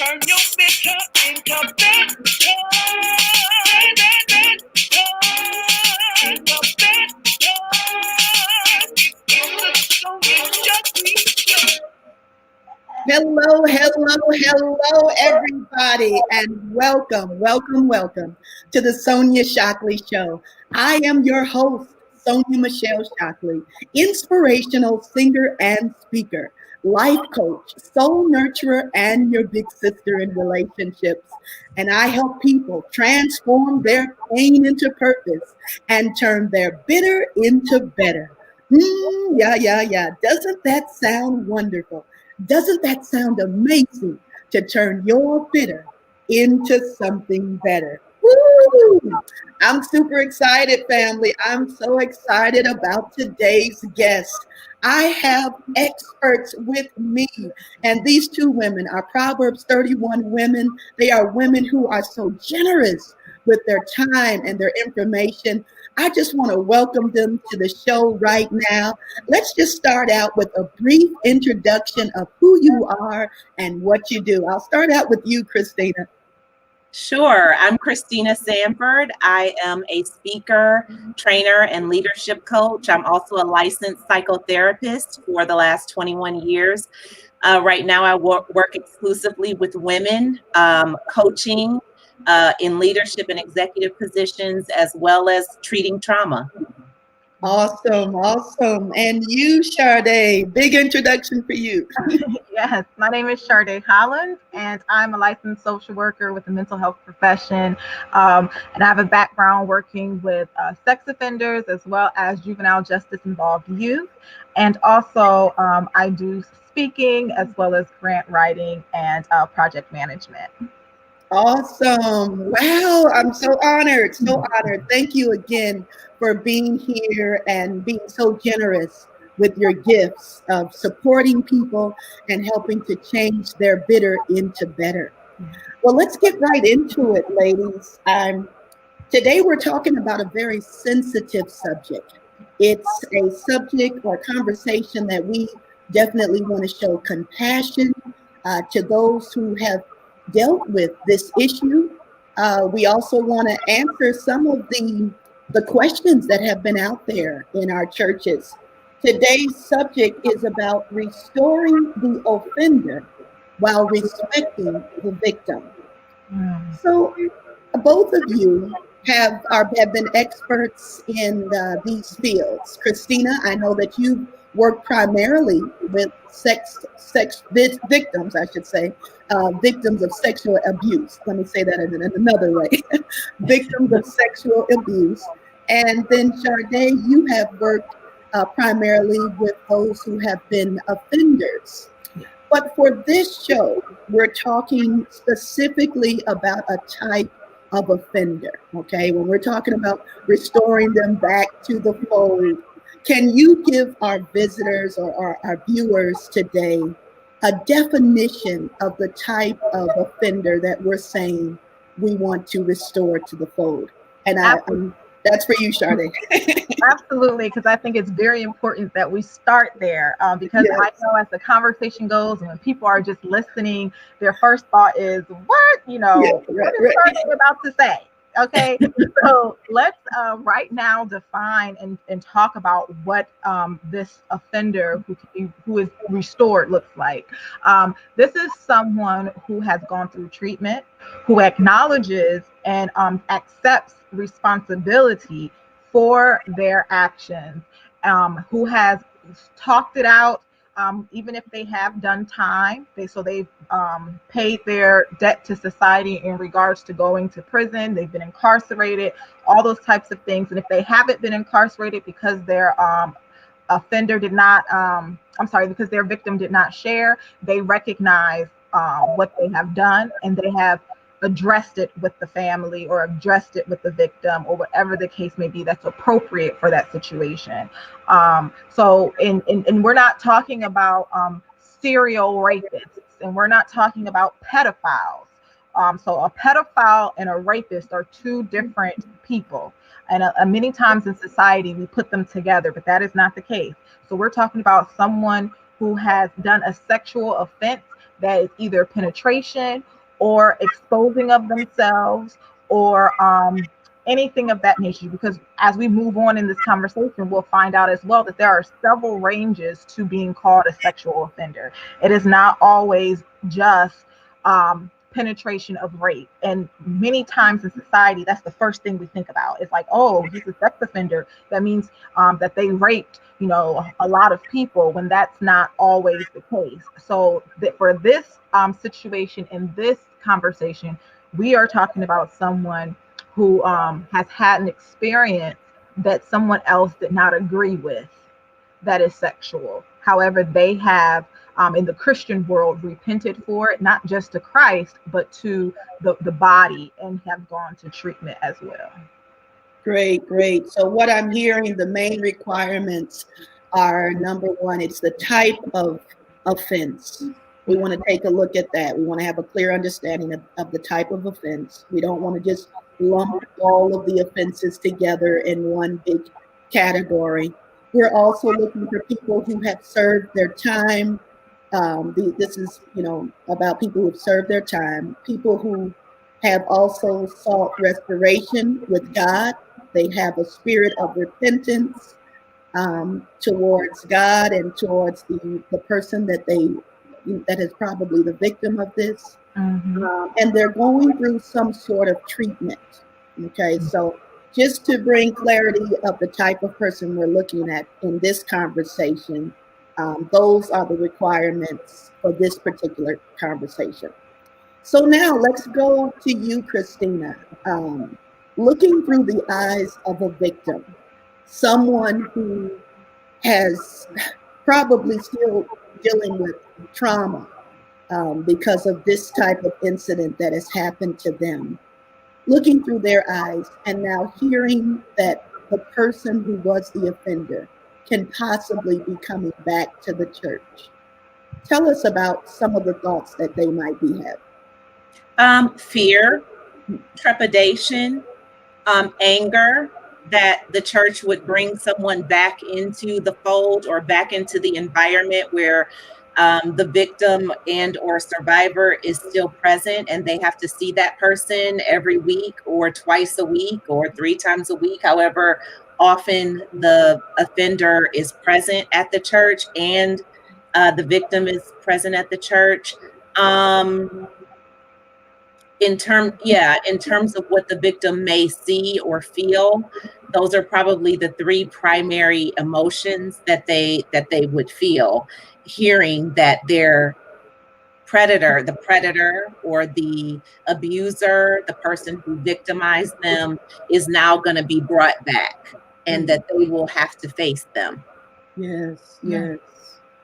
Turn your bitter into better. Hello, hello, hello, everybody, and welcome to the Sonia Shockley Show. I am your host, Sonia Michelle Shockley, inspirational singer and speaker, life coach, soul nurturer, and your big sister in relationships. And I help people transform their pain into purpose and turn their bitter into better. Yeah. Doesn't that sound wonderful? Doesn't that sound amazing to turn your bitter into something better? Woo! I'm super excited, family. I'm so excited about today's guest. I have experts with me, and these two women are Proverbs 31 women. They are women who are so generous with their time and their information. I just want to welcome them to the show right now. Let's just start out with a brief introduction of who you are and what you do. I'll start out with you, Christina. Sure. I'm Christina Sanford. I am a speaker, trainer, and leadership coach. I'm also a licensed psychotherapist for the last 21 years. Right now, I work exclusively with women, coaching in leadership and executive positions, as well as treating trauma. Awesome. And you, Charde, big introduction for you. Yes, my name is Charde Hollins, and I'm a licensed social worker with the mental health profession. And I have a background working with sex offenders as well as juvenile justice involved youth. And also I do speaking as well as grant writing and project management. Awesome. Wow. I'm so honored. Thank you again for being here and being so generous with your gifts of supporting people and helping to change their bitter into better. Well, let's get right into it, ladies. Today we're talking about a very sensitive subject. It's a subject or conversation that we definitely want to show compassion to those who have dealt with this issue. We also want to answer some of the questions that have been out there in our churches. Today's subject is about restoring the offender while respecting the victim. So both of you have been experts in these fields. Christina, I know that you work primarily with sex victims, I should say, victims of sexual abuse. Let me say that in another way. Victims of sexual abuse. And then Charde, you have worked primarily with those who have been offenders. But for this show, we're talking specifically about a type of offender, okay? When we're talking about restoring them back to the fold, can you give our visitors or our viewers today a definition of the type of offender that we're saying we want to restore to the fold? And that's for you, Charde. Absolutely, because I think it's very important that we start there because yes. I know as the conversation goes and when people are just listening, their first thought is, what? What is Charde about to say? Okay, so let's right now define and talk about what this offender who is restored looks like. This is someone who has gone through treatment, who acknowledges and accepts responsibility for their actions, who has talked it out, even if they have done time. They've paid their debt to society in regards to going to prison. They've been incarcerated, all those types of things. And if they haven't been incarcerated because their offender did not, because their victim did not share, they recognize what they have done and they have addressed it with the family or addressed it with the victim or whatever the case may be that's appropriate for that situation. So we're not talking about serial rapists, and we're not talking about pedophiles. So a pedophile and a rapist are two different people. And many times in society, we put them together, but that is not the case. So we're talking about someone who has done a sexual offense that is either penetration or exposing of themselves, or anything of that nature. Because as we move on in this conversation, we'll find out as well that there are several ranges to being called a sexual offender. It is not always just penetration of rape. And many times in society, that's the first thing we think about. It's like, oh, he's a sex offender. That means that they raped, a lot of people, when that's not always the case. So that for this situation, in this conversation, we are talking about someone who has had an experience that someone else did not agree with, that is sexual. However, they have, in the Christian world, repented for it, not just to Christ, but to the body, and have gone to treatment as well. Great, great. So what I'm hearing, the main requirements are, number one, it's the type of offense. We want to take a look at that. We want to have a clear understanding of the type of offense. We don't want to just lump all of the offenses together in one big category. We're also looking for people who have served their time. This is, about people who have served their time, people who have also sought restoration with God. They have a spirit of repentance towards God and towards the person that is probably the victim of this. And they're going through some sort of treatment. Okay, so just to bring clarity of the type of person we're looking at in this conversation, those are the requirements for this particular conversation. So now let's go to you, Christina. Looking through the eyes of a victim, someone who has probably still dealing with trauma because of this type of incident that has happened to them. Looking through their eyes and now hearing that the person who was the offender can possibly be coming back to the church. Tell us about some of the thoughts that they might be having. Fear, trepidation, anger that the church would bring someone back into the fold or back into the environment where the victim and or survivor is still present, and they have to see that person every week or twice a week or 3 times a week, however often the offender is present at the church and the victim is present at the church. In terms of what the victim may see or feel, those are probably the 3 primary emotions that they would feel, hearing that their the predator or the abuser, the person who victimized them, is now going to be brought back, and that they will have to face them. Yes.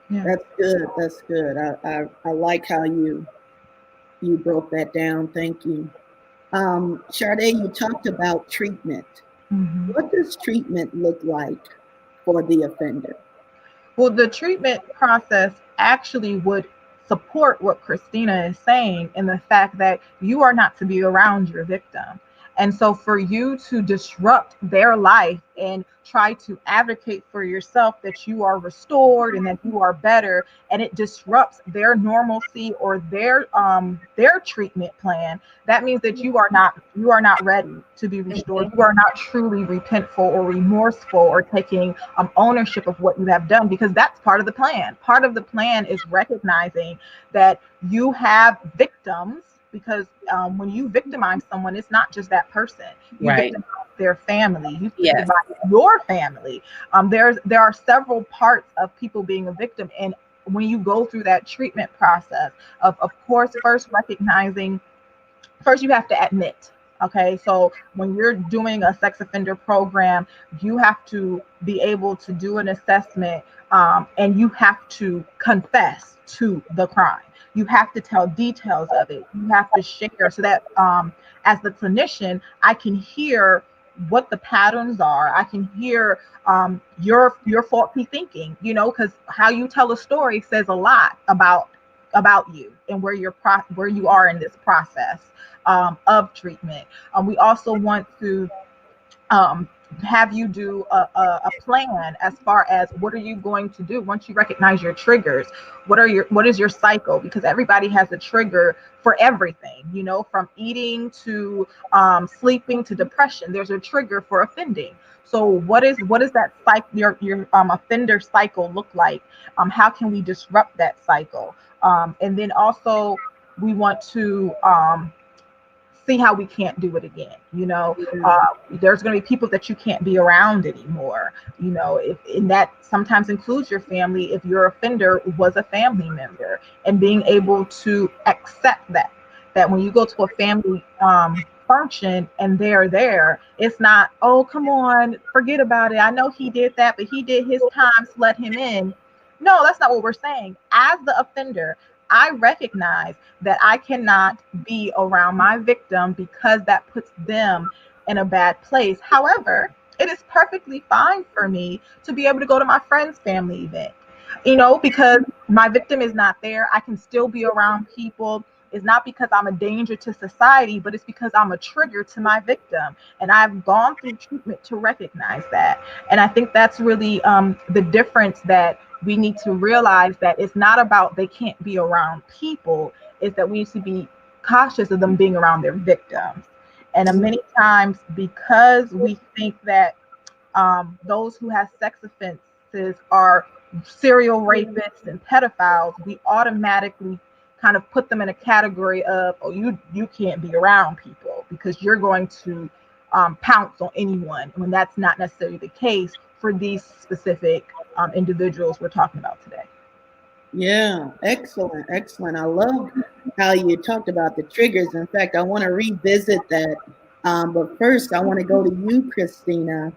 That's good. That's good. I like how you broke that down. Thank you. Charde, you talked about treatment. What does treatment look like for the offender? Well, the treatment process actually would support what Christina is saying, in the fact that you are not to be around your victim. And so for you to disrupt their life and try to advocate for yourself that you are restored and that you are better, and it disrupts their normalcy or their treatment plan, that means that you are not ready to be restored. You are not truly repentful or remorseful or taking ownership of what you have done, because that's part of the plan. Part of the plan is recognizing that you have victims, because when you victimize someone, it's not just that person. You victimize their family. You victimize your family. There are several parts of people being a victim, and when you go through that treatment process of course, first you have to admit. Okay, so when you're doing a sex offender program, you have to be able to do an assessment, and you have to confess to the crime. You have to tell details of it. You have to share, so that as the clinician, I can hear what the patterns are. I can hear your faulty thinking, because how you tell a story says a lot about you and where you are in this process of treatment. We also want to have you do a plan as far as what are you going to do once you recognize your triggers. What is your cycle, because everybody has a trigger for everything, you know, from eating to sleeping to depression. There's a trigger for offending. So what is that cycle, your offender cycle look like? How can we disrupt that cycle? And then also we want to see how we can't do it again. You know, there's going to be people that you can't be around anymore. You know, and that sometimes includes your family if your offender was a family member, and being able to accept that when you go to a family function and they're there, it's not, oh, come on, forget about it. I know he did that, but he did his time, so let him in. No, that's not what we're saying. As the offender, I recognize that I cannot be around my victim because that puts them in a bad place. However, it is perfectly fine for me to be able to go to my friend's family event, you know, because my victim is not there. I can still be around people. It's not because I'm a danger to society, but it's because I'm a trigger to my victim. And I've gone through treatment to recognize that. And I think that's really the difference that we need to realize, that it's not about they can't be around people, is that we need to be cautious of them being around their victims. And many times, because we think that those who have sex offenses are serial rapists and pedophiles, we automatically kind of put them in a category of, oh, you can't be around people because you're going to pounce on anyone, when that's not necessarily the case for these specific individuals we're talking about today. Yeah, excellent, excellent. I love how you talked about the triggers. In fact, I want to revisit that. But first, I want to go to you, Christina.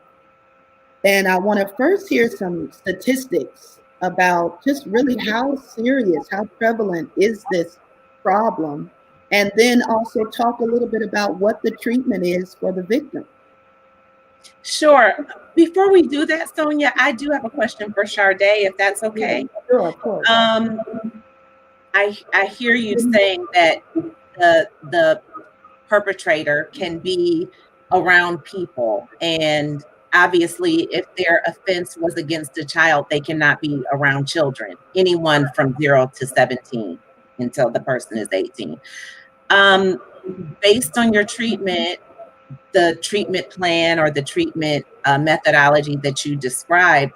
And I want to first hear some statistics about just really how serious, how prevalent is this problem? And then also talk a little bit about what the treatment is for the victim. Sure. Before we do that, Sonia, I do have a question for Charde, if that's okay. Yeah, sure, of course. I hear you saying that the perpetrator can be around people, and obviously if their offense was against a child, they cannot be around children, anyone from 0 to 17 until the person is 18. Based on your treatment, the treatment plan or the treatment methodology that you described,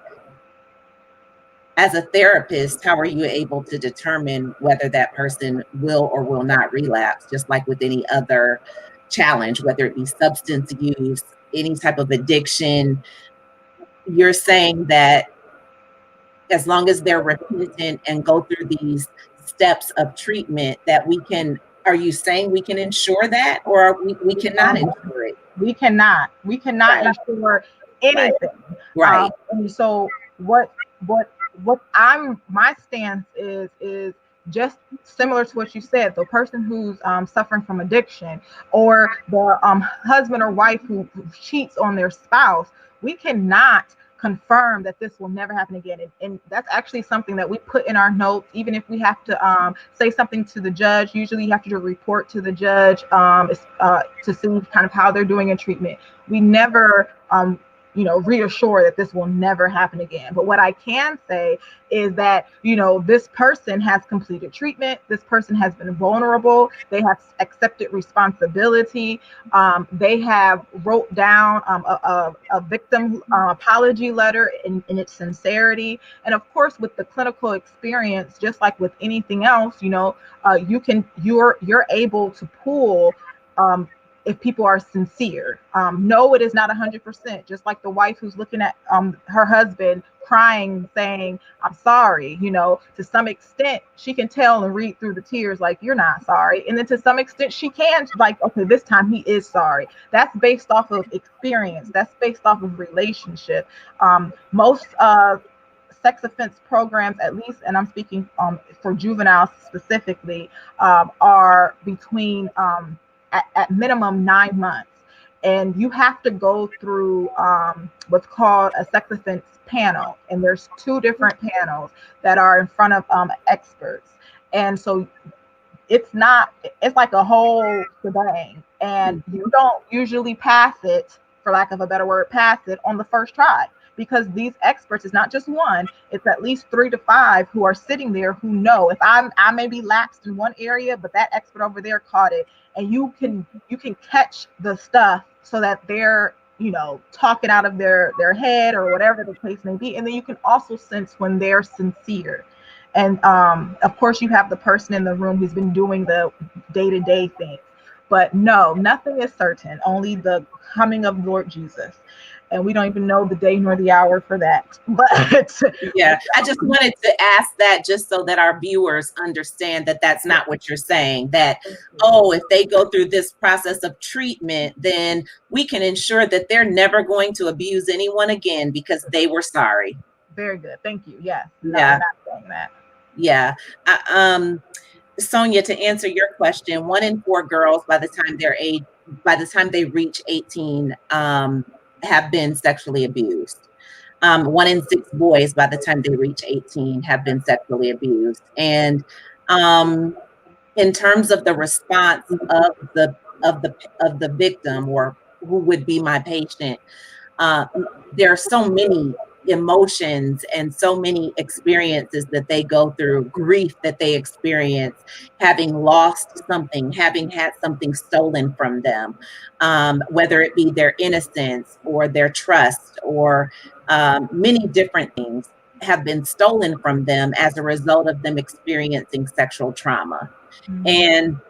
as a therapist, how are you able to determine whether that person will or will not relapse, just like with any other challenge, whether it be substance use, any type of addiction? You're saying that as long as they're repentant and go through these steps of treatment, that we can, are you saying we can ensure that, or we cannot ensure it? We cannot ensure anything. Right. And so what my stance is just similar to what you said. The person who's suffering from addiction, or the husband or wife who cheats on their spouse, we cannot confirm that this will never happen again. And that's actually something that we put in our notes. Even if we have to say something to the judge, usually you have to do a report to the judge to see kind of how they're doing in treatment. We never reassure that this will never happen again. But what I can say is that, this person has completed treatment. This person has been vulnerable. They have accepted responsibility. They have wrote down a victim apology letter in its sincerity. And of course, with the clinical experience, just like with anything else, you're able to pull if people are sincere. No, it is not 100%. Just like the wife who's looking at her husband crying, saying, "I'm sorry," to some extent, she can tell and read through the tears, like, "You're not sorry." And then to some extent, she can, like, okay, this time he is sorry. That's based off of experience. That's based off of relationship. Most sex offense programs, at least, and I'm speaking for juveniles specifically, are between at minimum 9 months. And you have to go through what's called a sex offense panel. And there's 2 different panels that are in front of experts. And so it's like a whole shebang. And you don't usually pass it for lack of a better word, pass it on the first try. Because these experts, it's not just one, it's at least 3 to 5 who are sitting there who know if I may be lapsed in one area, but that expert over there caught it. And you can catch the stuff so that they're, talking out of their head or whatever the case may be. And then you can also sense when they're sincere. And of course, you have the person in the room who's been doing the day-to-day thing. But no, nothing is certain, only the coming of Lord Jesus. And we don't even know the day nor the hour for that. But yeah, I just wanted to ask that just so that our viewers understand that that's not what you're saying, that, oh, if they go through this process of treatment, then we can ensure that they're never going to abuse anyone again because they were sorry. Very good. Thank you. Yes. No, Yeah. I'm not saying that. Yeah. Sonia, to answer your question, 1 in 4 girls by the time they reach 18, have been sexually abused. 1 in 6 boys by the time they reach 18 have been sexually abused. And in terms of the response of the victim, or who would be my patient, there are so many emotions and so many experiences that they go through, grief that they experience, having lost something, having had something stolen from them, whether it be their innocence or their trust, or many different things have been stolen from them as a result of them experiencing sexual trauma. Mm-hmm. And,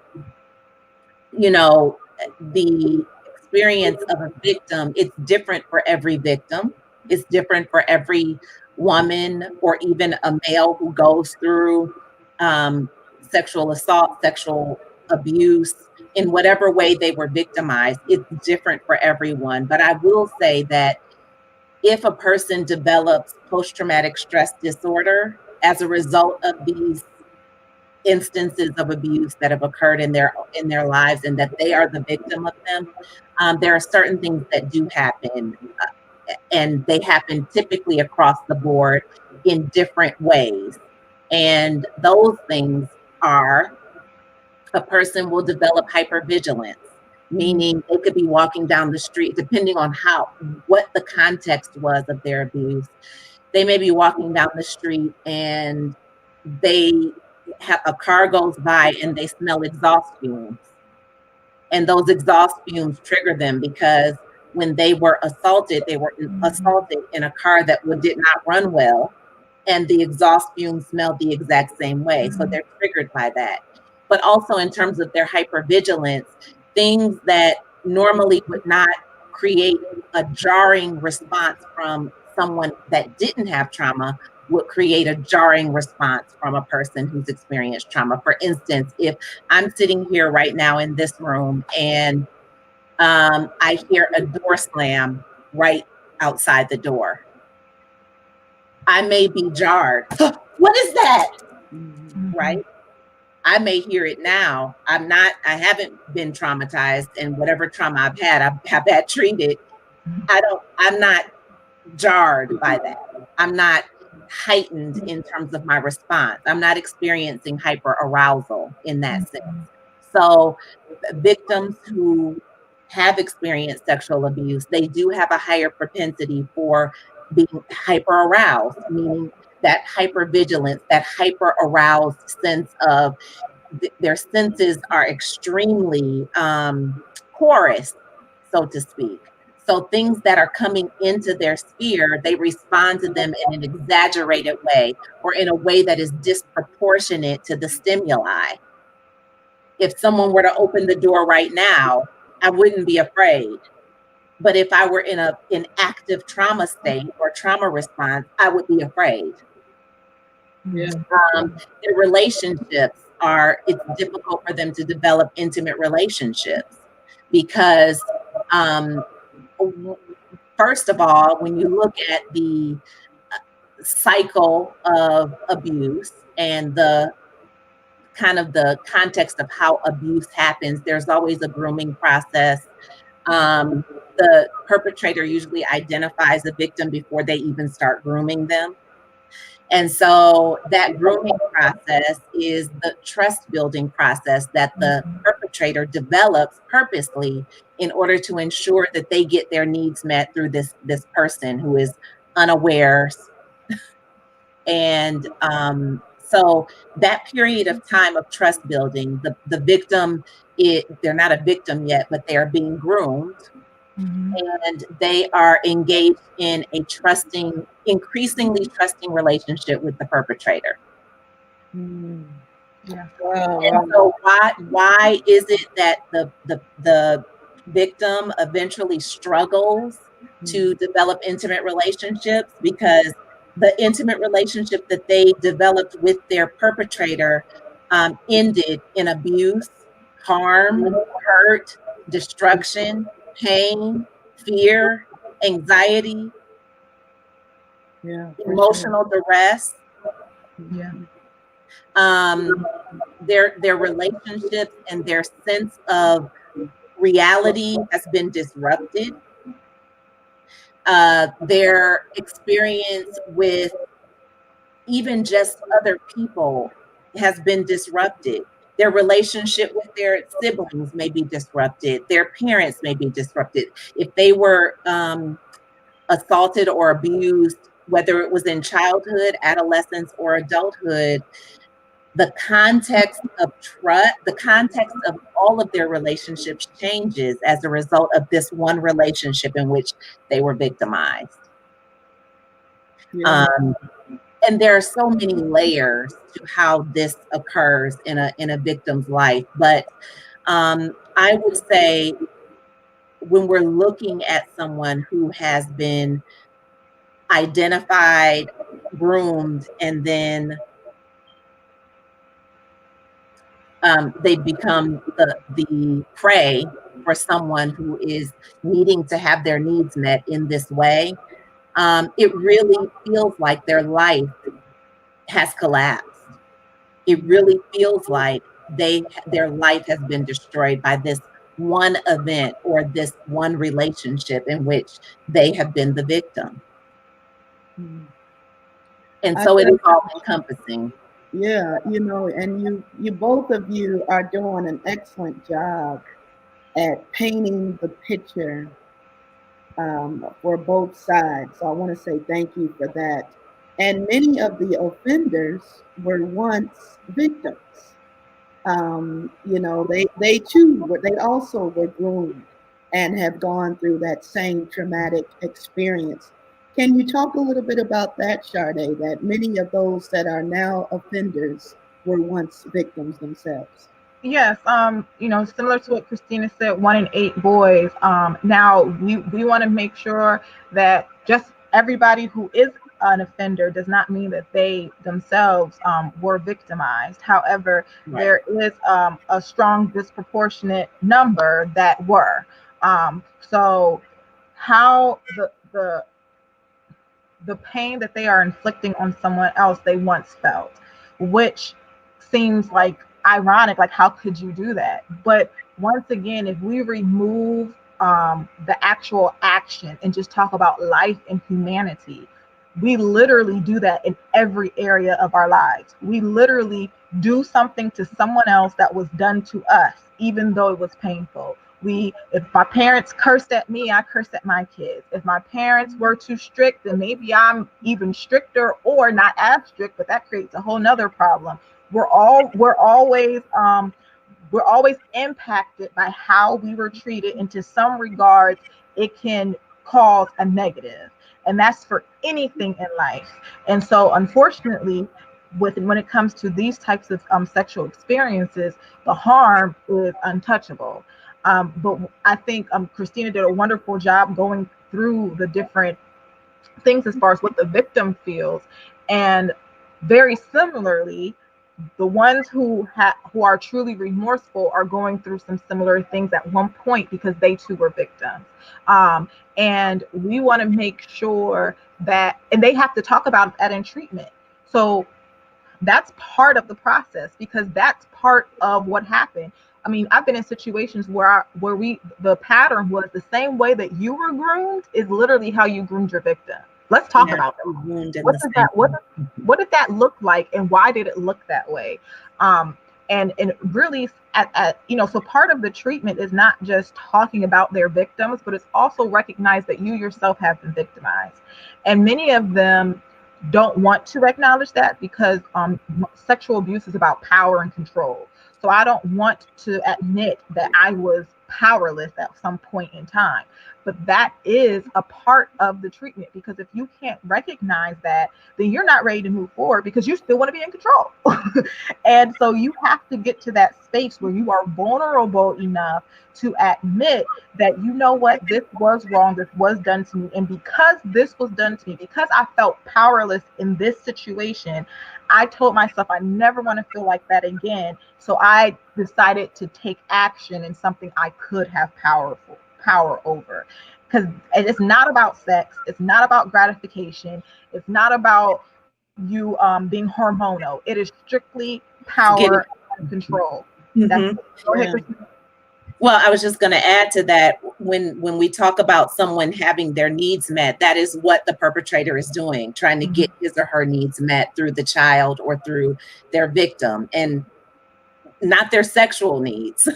the experience of a victim, it's different for every victim. It's different for every woman or even a male who goes through sexual assault, sexual abuse, in whatever way they were victimized. It's different for everyone. But I will say that if a person develops post-traumatic stress disorder as a result of these instances of abuse that have occurred in their lives, and that they are the victim of them, there are certain things that do happen, and they happen typically across the board in different ways. And those things are, a person will develop hypervigilance, meaning they could be walking down the street, depending on what the context was of their abuse. They may be walking down the street and a car goes by and they smell exhaust fumes. And those exhaust fumes trigger them because when they were assaulted in a car that did not run well, and the exhaust fumes smelled the exact same way. So they're triggered by that. But also in terms of their hypervigilance, things that normally would not create a jarring response from someone that didn't have trauma would create a jarring response from a person who's experienced trauma. For instance, if I'm sitting here right now in this room and I hear a door slam right outside the door, I may be jarred. What is that? Right? I may hear it now. I haven't been traumatized, and whatever trauma I've had, I've had treated. I'm not jarred by that. I'm not heightened in terms of my response. I'm not experiencing hyperarousal in that sense. So victims who have experienced sexual abuse, they do have a higher propensity for being hyperaroused, meaning that hypervigilance, that hyper-aroused sense of their senses are extremely porous, so to speak. So things that are coming into their sphere, they respond to them in an exaggerated way, or in a way that is disproportionate to the stimuli. If someone were to open the door right now, I wouldn't be afraid. But if I were in an active trauma state or trauma response, I would be afraid. Yeah. Their relationships it's difficult for them to develop intimate relationships because, first of all, when you look at the cycle of abuse and the context of how abuse happens, there's always a grooming process. The perpetrator usually identifies the victim before they even start grooming them. And so that grooming process is the trust building process that the perpetrator perpetrator develops purposely in order to ensure that they get their needs met through this person who is unaware. And so that period of time of trust building, the victim, they're not a victim yet, but they are being groomed. And they are engaged in a increasingly trusting relationship with the perpetrator. Yeah. And so why is it that the victim eventually struggles to develop intimate relationships? Because the intimate relationship that they developed with their perpetrator ended in abuse, harm, hurt, destruction, pain, fear, anxiety, emotional duress. Their relationships and their sense of reality has been disrupted. Their experience with even just other people has been disrupted. Their relationship with their siblings may be disrupted. Their parents may be disrupted. If they were assaulted or abused, whether it was in childhood, adolescence, or adulthood, the context of trust, the context of all of their relationships changes as a result of this one relationship in which they were victimized. And there are so many layers to how this occurs in a victim's life. But I would say when we're looking at someone who has been identified, groomed, and then they become the prey for someone who is needing to have their needs met in this way, it really feels like their life has collapsed. It really feels like their life has been destroyed by this one event or this one relationship in which they have been the victim. And so it is all encompassing. Yeah, and you both of you are doing an excellent job at painting the picture for both sides. So I want to say thank you for that. And many of the offenders were once victims. They too they also were groomed and have gone through that same traumatic experience. Can you talk a little bit about that, Charde, that many of those that are now offenders were once victims themselves? Yes, similar to what Christina said, 1 in 8 boys. Now we want to make sure that just everybody who is an offender does not mean that they themselves were victimized. However, there is a strong disproportionate number that were. So how the pain that they are inflicting on someone else they once felt, which seems like ironic, like how could you do that? But once again, if we remove the actual action and just talk about life and humanity, we literally do that in every area of our lives. We literally do something to someone else that was done to us, even though it was painful. If my parents cursed at me, I cursed at my kids. If my parents were too strict, then maybe I'm even stricter or not as strict, but that creates a whole nother problem. We're always impacted by how we were treated, and to some regards, it can cause a negative. And that's for anything in life. And so unfortunately, when it comes to these types of sexual experiences, the harm is untouchable. But I think Christina did a wonderful job going through the different things as far as what the victim feels. And very similarly, the ones who are truly remorseful are going through some similar things at one point because they too were victims. And we want to make sure that, and they have to talk about that in treatment. So that's part of the process, because that's part of what happened. I mean, I've been in situations where the pattern was the same way that you were groomed is literally how you groomed your victim. Let's talk about that. What did that look like, and why did it look that way? And really so part of the treatment is not just talking about their victims, but it's also recognize that you yourself have been victimized. And many of them don't want to acknowledge that because sexual abuse is about power and control. So I don't want to admit that I was powerless at some point in time. But that is a part of the treatment, because if you can't recognize that, then you're not ready to move forward because you still want to be in control. And so you have to get to that space where you are vulnerable enough to admit that, you know what, this was wrong, this was done to me. And because this was done to me, because I felt powerless in this situation, I told myself I never want to feel like that again. So I decided to take action in something I could have power over. Because it's not about sex, it's not about gratification, it's not about you being hormonal. It is strictly power and control. Mm-hmm. Go ahead, Christina. Well, I was just going to add to that, when we talk about someone having their needs met, that is what the perpetrator is doing, trying to get his or her needs met through the child or through their victim, and not their sexual needs.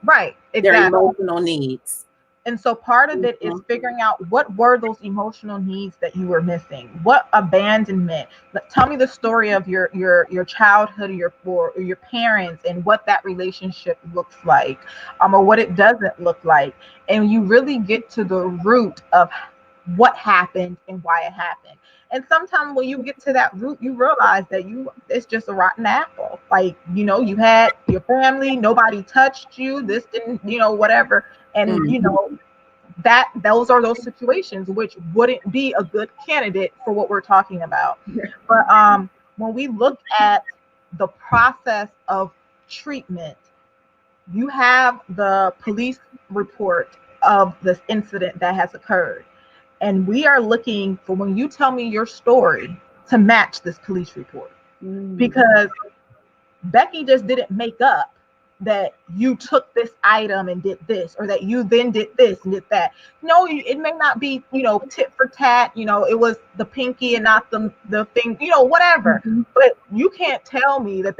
Right, exactly. Their emotional needs. And so part of it is figuring out what were those emotional needs that you were missing. What abandonment? Tell me the story of your childhood, or your parents, and what that relationship looks like, or what it doesn't look like. And you really get to the root of what happened and why it happened. And sometimes when you get to that root, you realize that it's just a rotten apple. Like, you had your family, nobody touched you, this didn't, whatever. And those are those situations which wouldn't be a good candidate for what we're talking about. But when we look at the process of treatment, you have the police report of this incident that has occurred. And we are looking for, when you tell me your story, to match this police report. Because Becky just didn't make up that you took this item and did this, or that you then did this and did that. No, it may not be, tit for tat, it was the pinky and not the thing, whatever. But you can't tell me that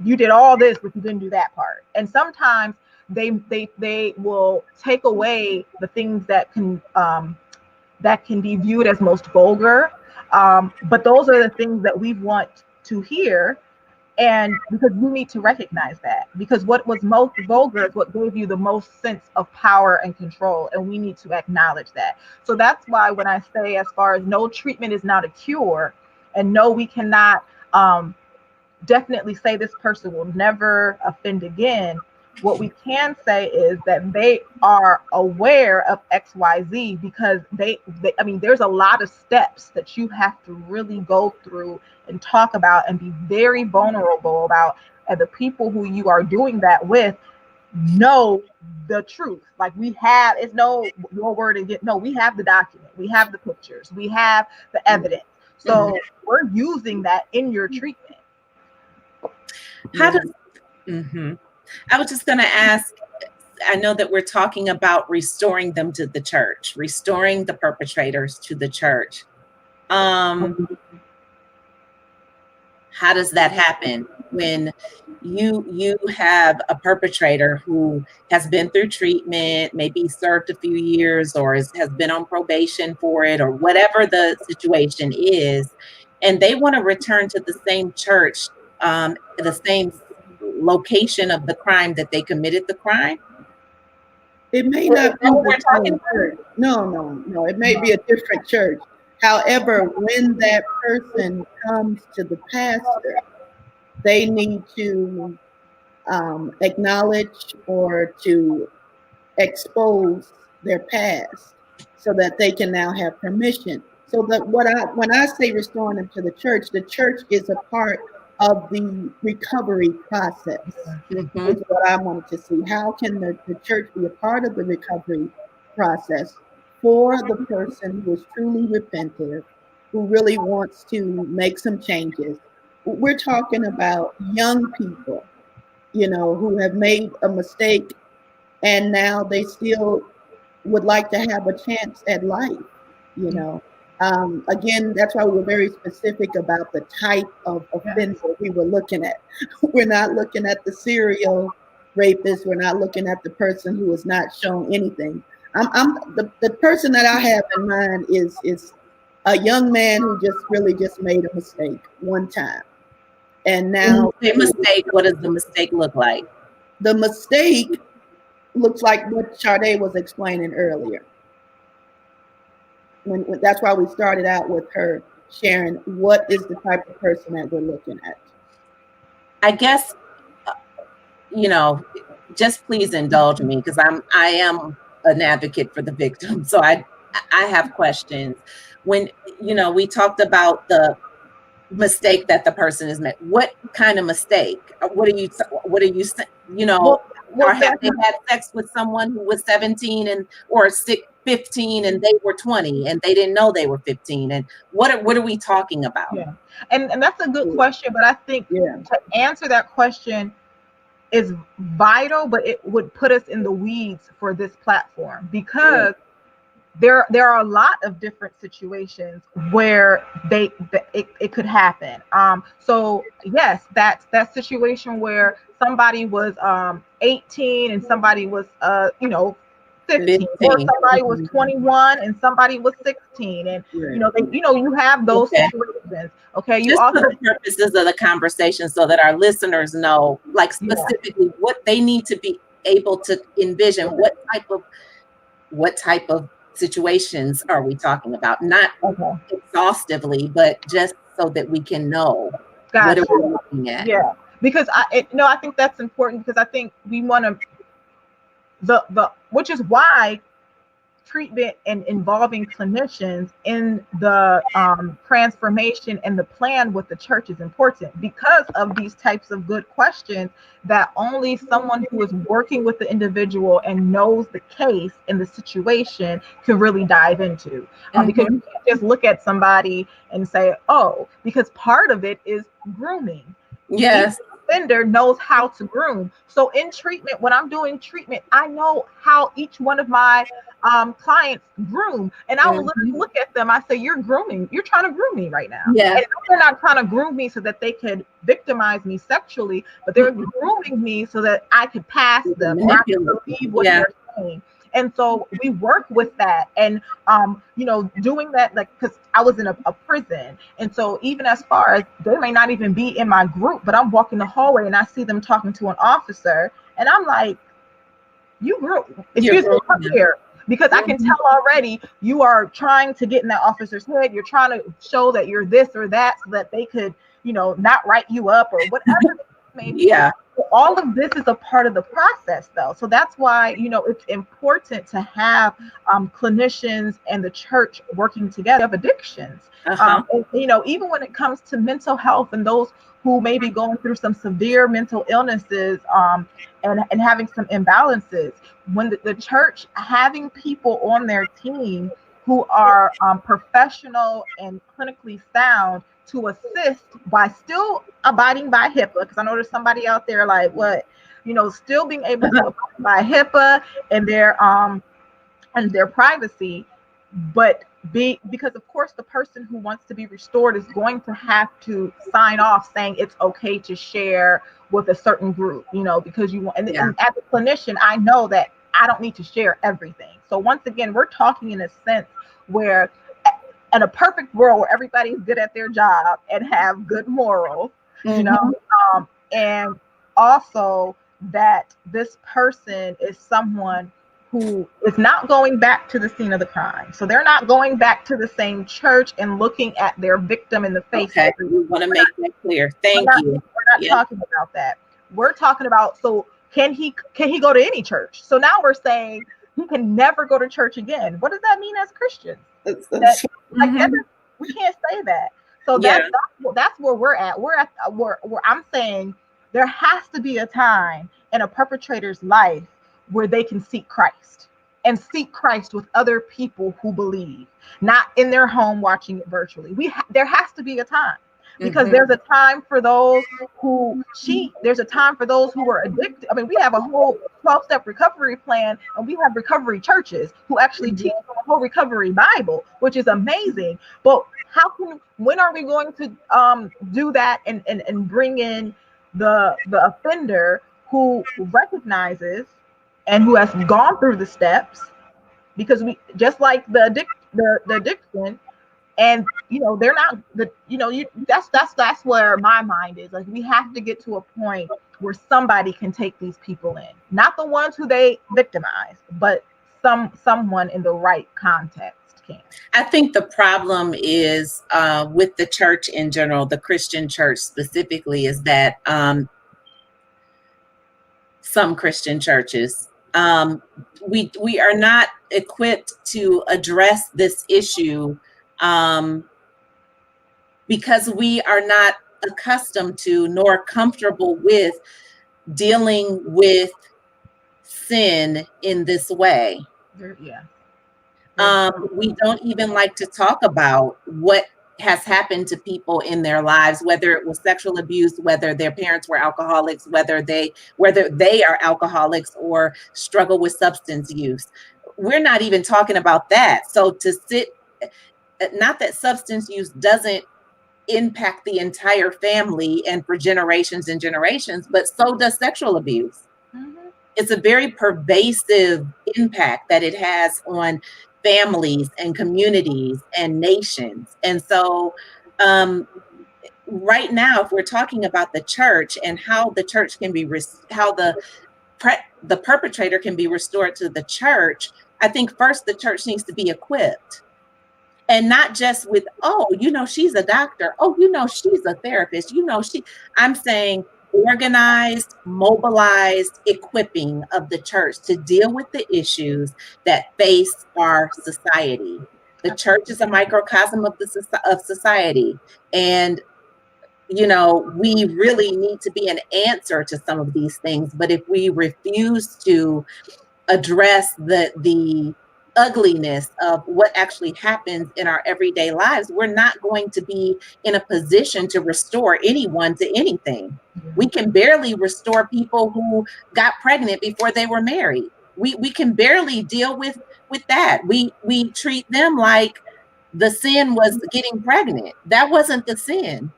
you did all this, but you didn't do that part. And sometimes they will take away the things that can be viewed as most vulgar. But those are the things that we want to hear. And because you need to recognize that, because what was most vulgar is what gave you the most sense of power and control. And we need to acknowledge that. So that's why when I say, as far as no treatment is not a cure, and no, we cannot definitely say this person will never offend again. What we can say is that they are aware of XYZ, because there's a lot of steps that you have to really go through and talk about and be very vulnerable about. And the people who you are doing that with know the truth. Like, we have, it's no your word again. No, we have the document, we have the pictures, we have the evidence. So we're using that in your treatment. How does I was just going to ask, I know that we're talking about restoring them to the church, restoring the perpetrators to the church. How does that happen when you have a perpetrator who has been through treatment, maybe served a few years, or has been on probation for it, or whatever the situation is, and they want to return to the same church, the same location of the crime that they committed the crime? It may not be the same church. No. It may be a different church. However, when that person comes to the pastor, they need to acknowledge or to expose their past, so that they can now have permission. So that when I say restoring them to the church is a part of the recovery process. Is what I wanted to see. How can the church be a part of the recovery process for the person who is truly repentant, who really wants to make some changes? We're talking about young people, who have made a mistake, and now they still would like to have a chance at life, Again, that's why we were very specific about the type of offender we were looking at. We're not looking at the serial rapist. We're not looking at the person who has not shown anything. The person that I have in mind is a young man who just really just made a mistake one time. And now a mistake, what does the mistake look like? The mistake looks like what Charde was explaining earlier. When that's why we started out with her sharing what is the type of person that we're looking at. I guess, just please indulge me, because I am an advocate for the victim. So I have questions. When, we talked about the mistake that the person has made. What kind of mistake? What are you, or have they had sex with someone who was 17 or 15 and they were 20 and they didn't know they were 15? And what are we talking about? Yeah. And that's a good question, but I think to answer that question is vital, but it would put us in the weeds for this platform, because there are a lot of different situations where it could happen. So yes, that's that situation where somebody was 18 and somebody was 15, or somebody was 21 and somebody was 16, and you have those situations. Okay, you just also, for the purposes of the conversation, so that our listeners know, like, specifically what they need to be able to envision. What type of situations are we talking about? Not exhaustively, but just so that we can know what are we looking at. Yeah, because I think that's important, because I think we want to which is why treatment and involving clinicians in the transformation and the plan with the church is important, because of these types of good questions that only someone who is working with the individual and knows the case and the situation can really dive into. Because you can't just look at somebody and say, oh, because part of it is grooming. Yes. Each offender knows how to groom. So in treatment, when I'm doing treatment, I know how each one of my clients groom, and I will literally look at them. I say, you're trying to groom me right now. Yeah. And they're not trying to groom me so that they could victimize me sexually, but they're grooming me so that I could pass them or I can believe what they're saying. And so we work with that, and doing that, like, because I was in a prison, and so even as far as they may not even be in my group, but I'm walking the hallway and I see them talking to an officer, and I'm like, you grew, excuse me, come here. Because I can tell already you are trying to get in that officer's head. You're trying to show that you're this or that so that they could, not write you up or whatever it may be. Yeah. All of this is a part of the process, though. So that's why, it's important to have clinicians and the church working together of addictions. And, even when it comes to mental health and those who may be going through some severe mental illnesses and having some imbalances, when the church having people on their team who are professional and clinically sound to assist by still abiding by HIPAA, because I know there's somebody out there like, what, still being able to abide by HIPAA and their privacy, but because of course the person who wants to be restored is going to have to sign off saying it's okay to share with a certain group, because you want, and as a clinician, I know that I don't need to share everything. So once again, we're talking in a sense where in a perfect world where everybody's good at their job and have good morals, and also that this person is someone who is not going back to the scene of the crime. So they're not going back to the same church and looking at their victim in the face. Okay, we want to make that clear. Thank you. We're not talking about that. We're talking about, so can he go to any church? So now we're saying he can never go to church again. What does that mean as Christians? We can't say that. So that's where we're at. We're at where I'm saying there has to be a time in a perpetrator's life where they can seek Christ and seek Christ with other people who believe, not in their home watching it virtually. There has to be a time, because there's a time for those who cheat. There's a time for those who are addicted. I mean, we have a whole 12-step recovery plan, and we have recovery churches who actually teach the whole recovery Bible, which is amazing. But when are we going to do that and bring in the offender who recognizes and who has gone through the steps? Because we, just like the addiction, and they're not that's where my mind is. Like, we have to get to a point where somebody can take these people in, not the ones who they victimize, but someone in the right context can. I think the problem is with the church in general, the Christian church specifically, is that some Christian churches, we are not equipped to address this issue because we are not accustomed to nor comfortable with dealing with sin in this way. Yeah. We don't even like to talk about what has happened to people in their lives, whether it was sexual abuse, whether their parents were alcoholics, whether they are alcoholics or struggle with substance use. We're not even talking about that. So not that substance use doesn't impact the entire family and for generations and generations, but so does sexual abuse. It's a very pervasive impact that it has on families and communities and nations. And so right now, if we're talking about the church and how the church can be, how the perpetrator can be restored to the church, I think first the church needs to be equipped. And not just with, she's a doctor. She's a therapist. I'm saying organized, mobilized equipping of the church to deal with the issues that face our society. The church is a microcosm of society. And, we really need to be an answer to some of these things. But if we refuse to address the ugliness of what actually happens in our everyday lives, we're not going to be in a position to restore anyone to anything. We can barely restore people who got pregnant before they were married. We can barely deal with that. We treat them like the sin was getting pregnant. That wasn't the sin.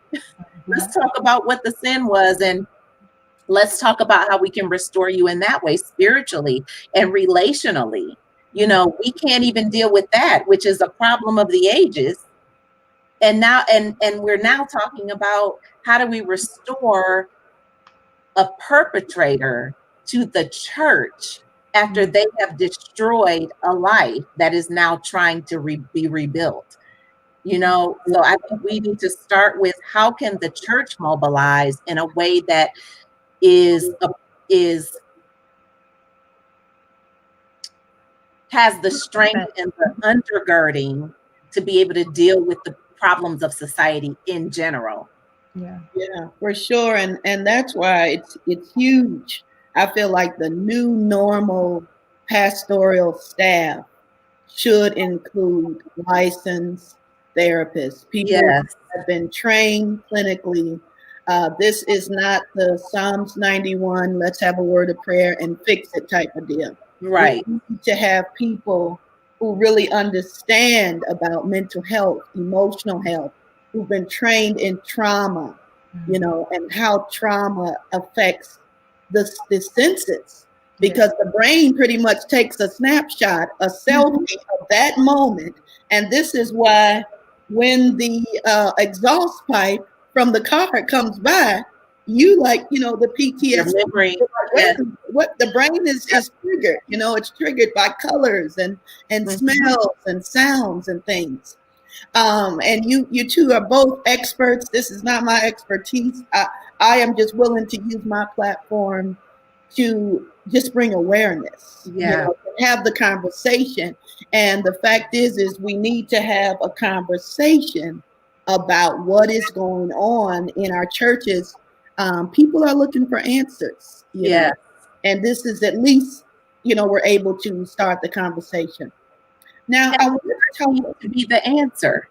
Let's talk about what the sin was, and let's talk about how we can restore you in that way, spiritually and relationally. We can't even deal with that, which is a problem of the ages. And now, and we're now talking about how do we restore a perpetrator to the church after they have destroyed a life that is now trying to be rebuilt. So I think we need to start with how can the church mobilize in a way that has the strength and the undergirding to be able to deal with the problems of society in general. Yeah, for sure. And that's why it's huge. I feel like the new normal pastoral staff should include licensed therapists, people who have been trained clinically. This is not the Psalms 91, let's have a word of prayer and fix it type of deal. Right. We need to have people who really understand about mental health, emotional health, who've been trained in trauma, and how trauma affects the senses. Because the brain pretty much takes a snapshot, a selfie of that moment. And this is why when the exhaust pipe from the car comes by, the PTSD, what the brain is triggered, it's triggered by colors and smells and sounds and things. And you two are both experts. This is not my expertise. I am just willing to use my platform to just bring awareness, have the conversation. And the fact is we need to have a conversation about what is going on in our churches. People are looking for answers. You know? And this is at least, we're able to start the conversation. Now, I want to tell you to be the answer.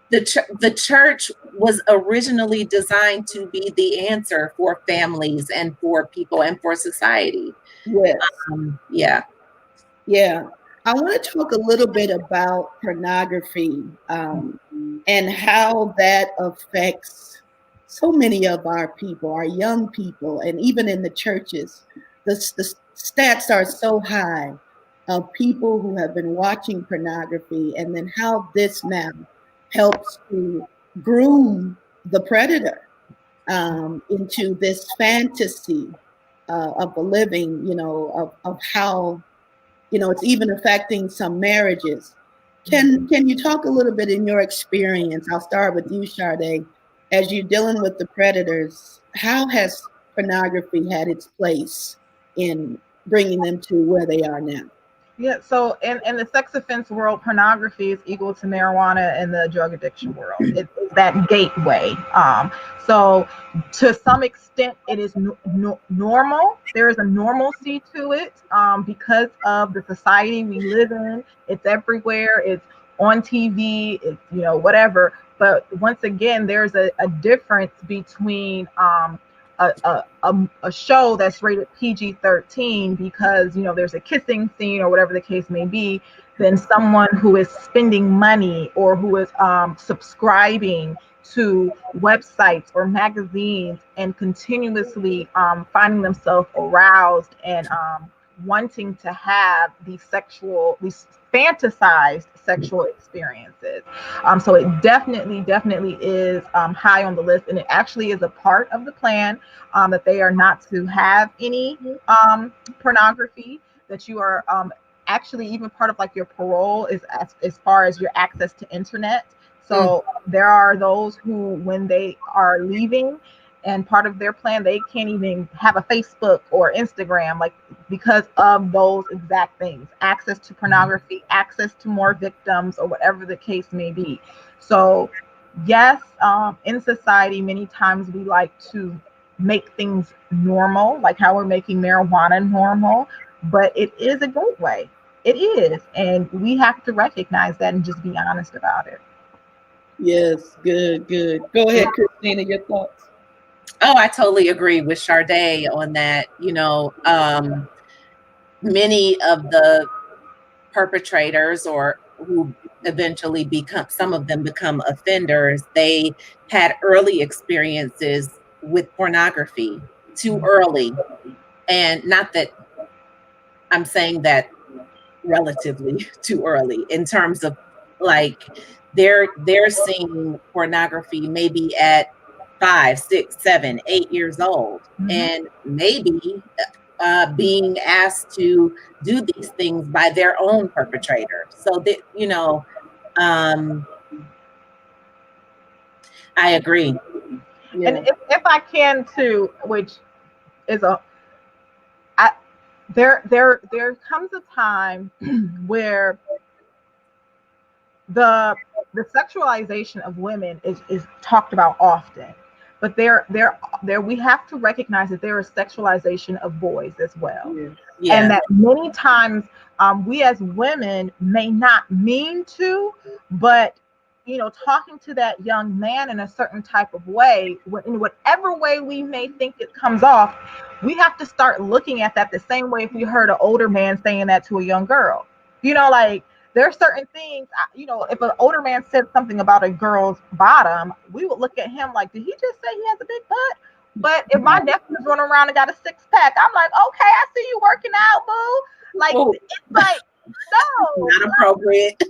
the church was originally designed to be the answer for families and for people and for society. Yes. Yeah. Yeah. I want to talk a little bit about pornography and how that affects so many of our people, our young people, and even in the churches. The stats are so high of people who have been watching pornography, and then how this now helps to groom the predator into this fantasy of the living, of how it's even affecting some marriages. Can you talk a little bit in your experience? I'll start with you, Charde. As you're dealing with the predators, how has pornography had its place in bringing them to where they are now? Yeah, so in the sex offense world, pornography is equal to marijuana in the drug addiction world. It's that gateway. So to some extent, it is normal. There is a normalcy to it because of the society we live in. It's everywhere. It's on TV. It's whatever. But once again, there's a difference between a show that's rated PG-13 because there's a kissing scene or whatever the case may be, than someone who is spending money or who is subscribing to websites or magazines and continuously finding themselves aroused and wanting to have these fantasized sexual experiences. So it definitely is high on the list, and it actually is a part of the plan that they are not to have any pornography, that you are actually even part of like your parole is as far as your access to internet. So there are those who, when they are leaving, and part of their plan, they can't even have a Facebook or Instagram, like because of those exact things: access to pornography, access to more victims, or whatever the case may be. So yes, in society, many times we like to make things normal, like how we're making marijuana normal, but it is a gateway. It is, and we have to recognize that and just be honest about it. Yes, good. Go ahead, Christina, your thoughts. Oh, I totally agree with Charde on that. Many of the perpetrators, or who eventually some of them become offenders, they had early experiences with pornography too early. And not that I'm saying that relatively too early, in terms of like they're seeing pornography maybe at 5, 6, 7, 8 years old, and maybe being asked to do these things by their own perpetrator. So that I agree. Yeah. And if I can too, which is there comes a time where the sexualization of women is talked about often, but there we have to recognize that there is sexualization of boys as well. Yeah. And that many times we as women may not mean to, but talking to that young man in a certain type of way, in whatever way we may think it comes off, we have to start looking at that the same way if we heard an older man saying that to a young girl. Like, there are certain things, if an older man said something about a girl's bottom, we would look at him like, did he just say he has a big butt? But if my nephew's running around and got a six-pack, I'm like, okay, I see you working out, boo. Like, it's like, no. Not appropriate.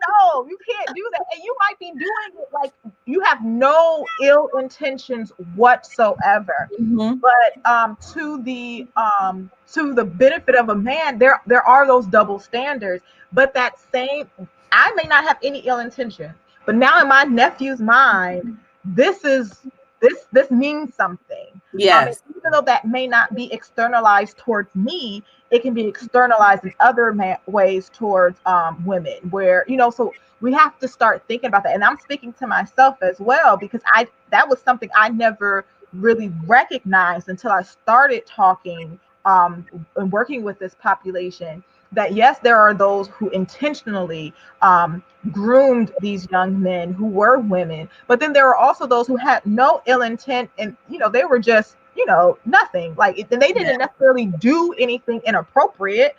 No, you can't do that. And you might be doing it like you have no ill intentions whatsoever. But to the benefit of a man, there are those double standards. But that same, I may not have any ill intention, but now in my nephew's mind, this means something. Yes. Even though that may not be externalized towards me, it can be externalized in other ways towards women, where so we have to start thinking about that. And I'm speaking to myself as well, because that was something I never really recognized until I started talking and working with this population. that yes, there are those who intentionally groomed these young men who were women, but then there are also those who had no ill intent, and they were just nothing, like and they didn't necessarily do anything inappropriate.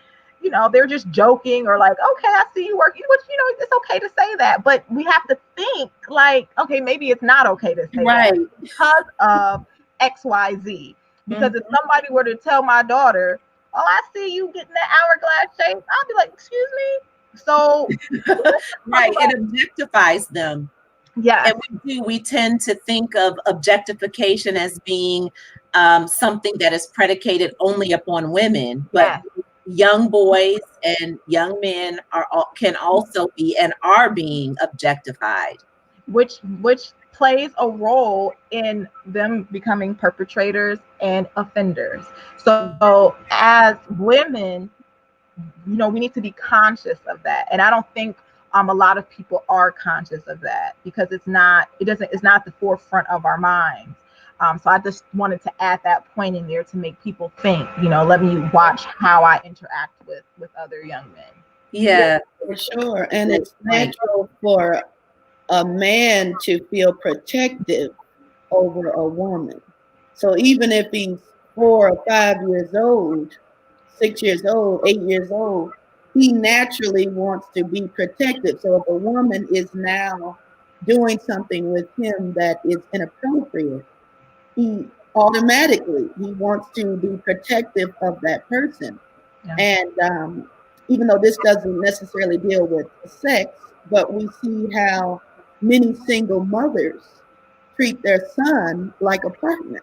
They're just joking, or like, okay, I see you working, which it's okay to say that, but we have to think like, okay, maybe it's not okay to say that because of XYZ. Because if somebody were to tell my daughter, oh, I see you getting that hourglass shape, I'll be like, excuse me. So right, it objectifies them. Yeah. And we tend to think of objectification as being something that is predicated only upon women, but young boys and young men can also be and are being objectified, which plays a role in them becoming perpetrators and offenders. So as women, we need to be conscious of that, and I don't think a lot of people are conscious of that because it's not the forefront of our minds. So I just wanted to add that point in there to make people think, let me watch how I interact with other young men. Yeah, for sure. And it's natural for a man to feel protective over a woman. So even if he's 4 or 5 years old, 6 years old, 8 years old, he naturally wants to be protected. So if a woman is now doing something with him that is inappropriate, he wants to be protective of that person. Yeah. And even though this doesn't necessarily deal with sex, but we see how many single mothers treat their son like a partner.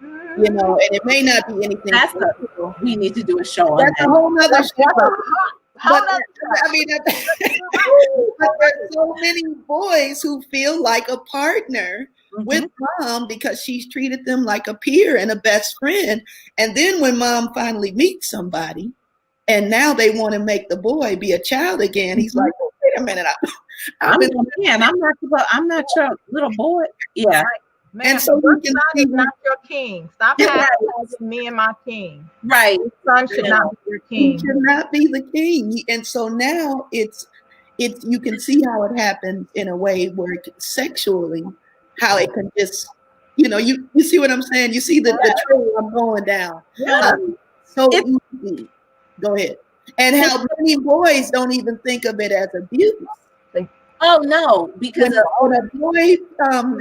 And it may not be anything. We need to do a show on that's that. A whole nother show. But I mean, but there's so many boys who feel like a partner with mom because she's treated them like a peer and a best friend. And then when mom finally meets somebody, and now they want to make the boy be a child again, he's like, oh, wait a minute, I'm not your little boy. Yeah. Man, and so your son is not your king. Stop hashtagging me and my king. Right. Your son should not be your king. He should not be the king. And so now it's you can see how it happens in a way where sexually, how it can just, you see what I'm saying? You see the trail I'm going down. So easy. Go ahead. And how many boys don't even think of it as abuse. Oh no, because when a boy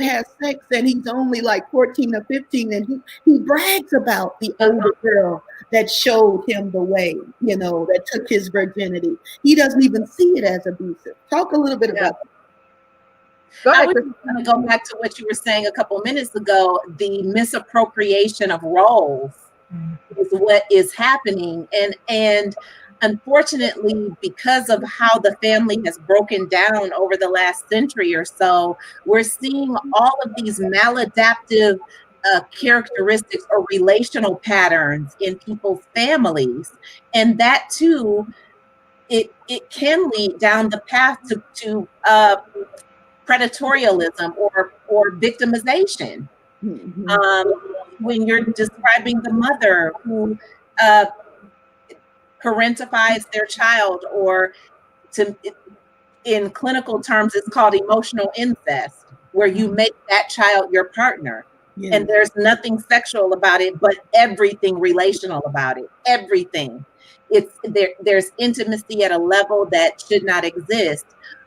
has sex and he's only like 14 or 15, and he brags about the older girl that showed him the way, that took his virginity. He doesn't even see it as abusive. Talk a little bit about that. I was going to go back to what you were saying a couple minutes ago. The misappropriation of roles is what is happening, and unfortunately, because of how the family has broken down over the last century or so, we're seeing all of these maladaptive characteristics or relational patterns in people's families, and that too, it can lead down the path to predatorialism or victimization. When you're describing the mother who parentifies their child, or in clinical terms, it's called emotional incest, where you make that child your partner. Yeah. And there's nothing sexual about it, but everything relational about it. Everything. There's intimacy at a level that should not exist.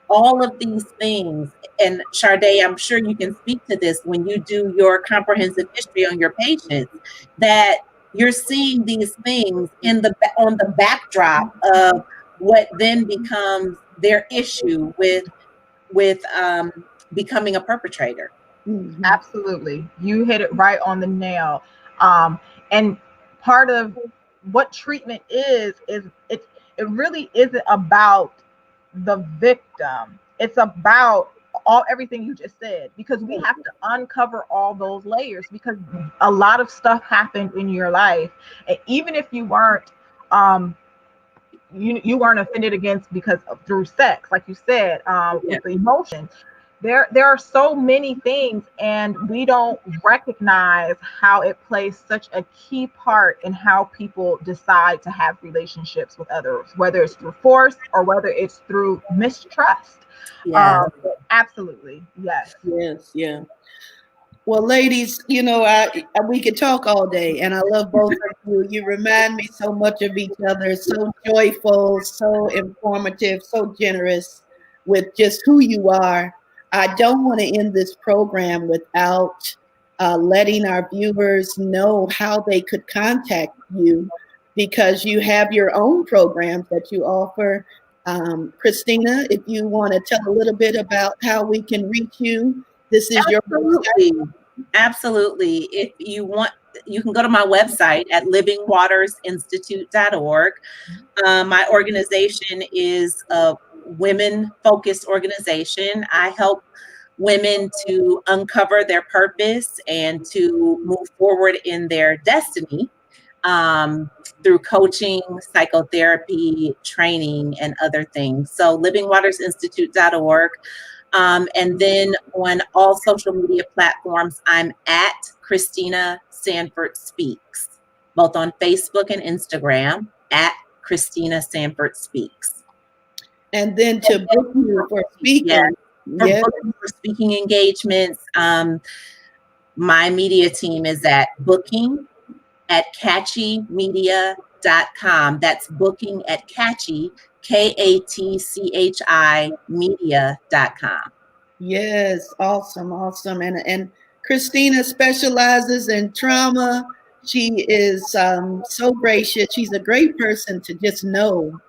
All of these things, and Charde, I'm sure you can speak to this when you do your comprehensive history on your patients, that you're seeing these things on the backdrop of what then becomes their issue with becoming a perpetrator. Mm-hmm. Absolutely. You hit it right on the nail. And part of what treatment is it really isn't about the victim. It's about everything you just said, because we have to uncover all those layers, because a lot of stuff happened in your life, and even if you weren't you weren't offended against because of through sex, like you said, with the emotion, there are so many things, and we don't recognize how it plays such a key part in how people decide to have relationships with others, whether it's through force or whether it's through mistrust. Yeah. Absolutely, yes. Yes, yeah. Well, ladies, we could talk all day, and I love both of you. You remind me so much of each other, so joyful, so informative, so generous with just who you are. I don't want to end this program without letting our viewers know how they could contact you, because you have your own programs that you offer. Christina, if you want to tell a little bit about how we can reach you, this is your website. Absolutely. Absolutely. If you want, you can go to my website at livingwatersinstitute.org. My organization is a women-focused organization. I help women to uncover their purpose and to move forward in their destiny through coaching, psychotherapy, training, and other things. So livingwatersinstitute.org. And then on all social media platforms, I'm at Christina Sanford Speaks, both on Facebook and Instagram, at Christina Sanford Speaks. And then to book you for speaking. Yeah, for speaking engagements. My media team is at booking@catchymedia.com. That's booking at catchy, KATCHI media.com. Yes, awesome, awesome. And Christina specializes in trauma. She is so gracious. She's a great person to just know,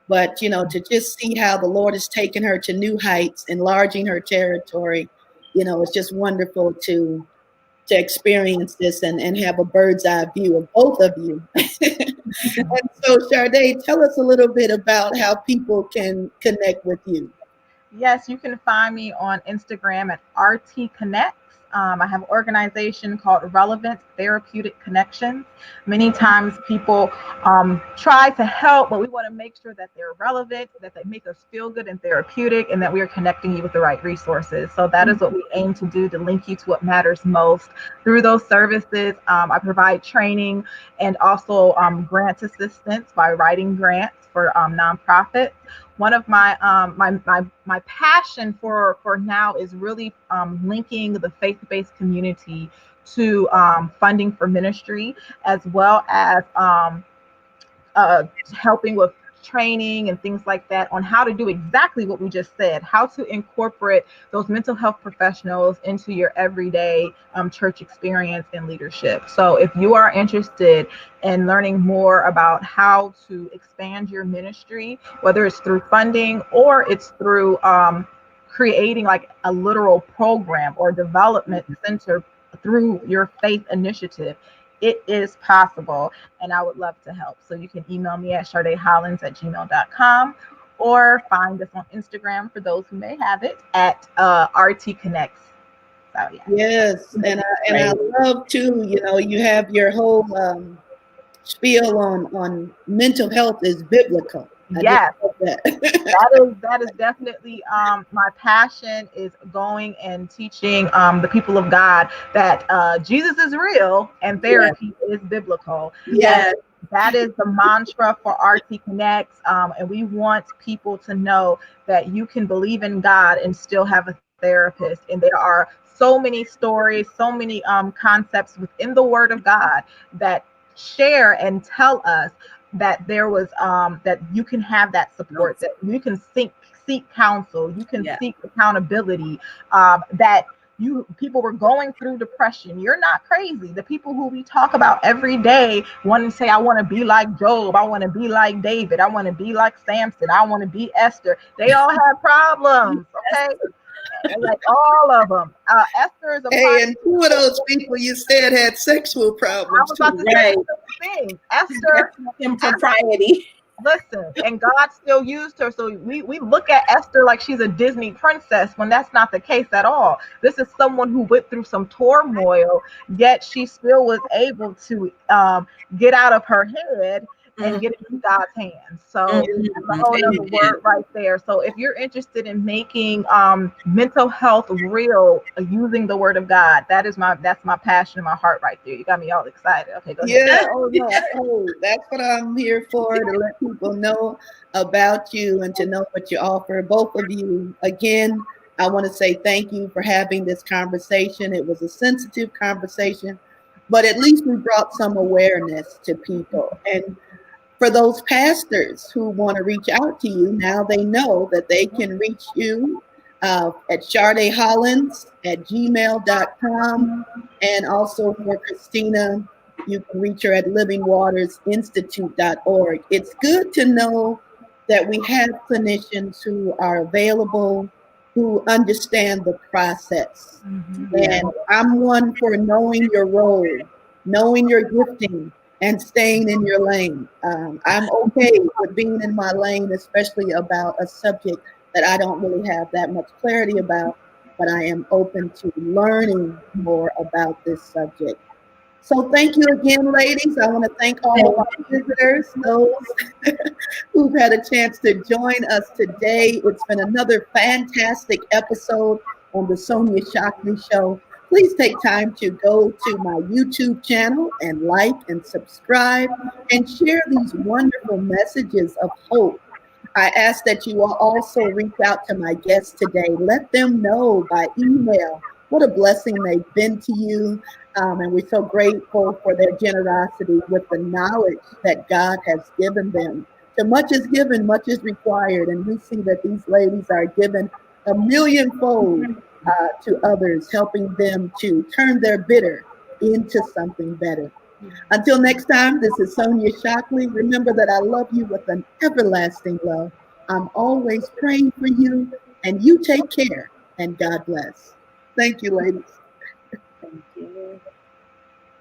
but to just see how the Lord has taken her to new heights, enlarging her territory. It's just wonderful to experience this and have a bird's eye view of both of you. And so, Charde, tell us a little bit about how people can connect with you. Yes, you can find me on Instagram at RT Connects. I have an organization called Relevant Therapeutic Connections. Many times people try to help, but we want to make sure that they're relevant, that they make us feel good and therapeutic, and that we are connecting you with the right resources. So that is what we aim to do, to link you to what matters most. Through those services, I provide training and also grant assistance by writing grants for nonprofits. One of my my passion for now is really linking the faith-based community to funding for ministry, as well as helping with training and things like that on how to do exactly what we just said, how to incorporate those mental health professionals into your everyday church experience and leadership. So if you are interested in learning more about how to expand your ministry, whether it's through funding or it's through creating like a literal program or development center through your faith initiative, it is possible, and I would love to help. So you can email me at chardehollins@gmail.com or find us on Instagram, for those who may have it, at RT Connects. So yeah. Yes, and I love too. You have your whole spiel on mental health is biblical. Yes, that. that is definitely my passion, is going and teaching the people of God that Jesus is real and therapy is biblical. Yes. That is the mantra for RT Connects, and we want people to know that you can believe in God and still have a therapist. And there are so many stories, so many concepts within the Word of God that share and tell us that there was that you can have that support, that you can seek counsel, you can seek accountability, that people were going through depression. You're not crazy. The people who we talk about every day want to say, I want to be like Job, I want to be like David, I want to be like Samson, I want to be Esther. They all have problems, okay? Like all of them. Esther is a and two of those people you said had sexual problems. I was about to say things. Esther, impropriety. Listen, and God still used her. So we look at Esther like she's a Disney princess, when that's not the case at all. This is someone who went through some turmoil, yet she still was able to get out of her head and get it in God's hands. So that's a whole other word right there. So if you're interested in making mental health real using the word of God, that's my passion in my heart right there. You got me all excited. Okay, go ahead. Yeah, oh no, hey, that's what I'm here for, to let people know about you and to know what you offer. Both of you, again, I want to say thank you for having this conversation. It was a sensitive conversation, but at least we brought some awareness to people. And for those pastors who want to reach out to you, now they know that they can reach you at Charde Hollins at gmail.com. And also for Christina, you can reach her at livingwatersinstitute.org. It's good to know that we have clinicians who are available, who understand the process. And I'm one for knowing your role, knowing your gifting, and staying in your lane. I'm okay with being in my lane, especially about a subject that I don't really have that much clarity about, but I am open to learning more about this subject. So thank you again, ladies. I want to thank all of our visitors, those who've had a chance to join us today. It's been another fantastic episode on the Sonia Shockley Show. Please take time to go to my YouTube channel and like and subscribe and share these wonderful messages of hope. I ask that you will also reach out to my guests today. Let them know by email what a blessing they've been to you. And we're so grateful for their generosity with the knowledge that God has given them. So much is given, much is required. And we see that these ladies are given a millionfold to others, helping them to turn their bitter into something better. Until next time, this is Sonia Shockley. Remember that I love you with an everlasting love. I'm always praying for you, and you take care, and God bless. Thank you, ladies.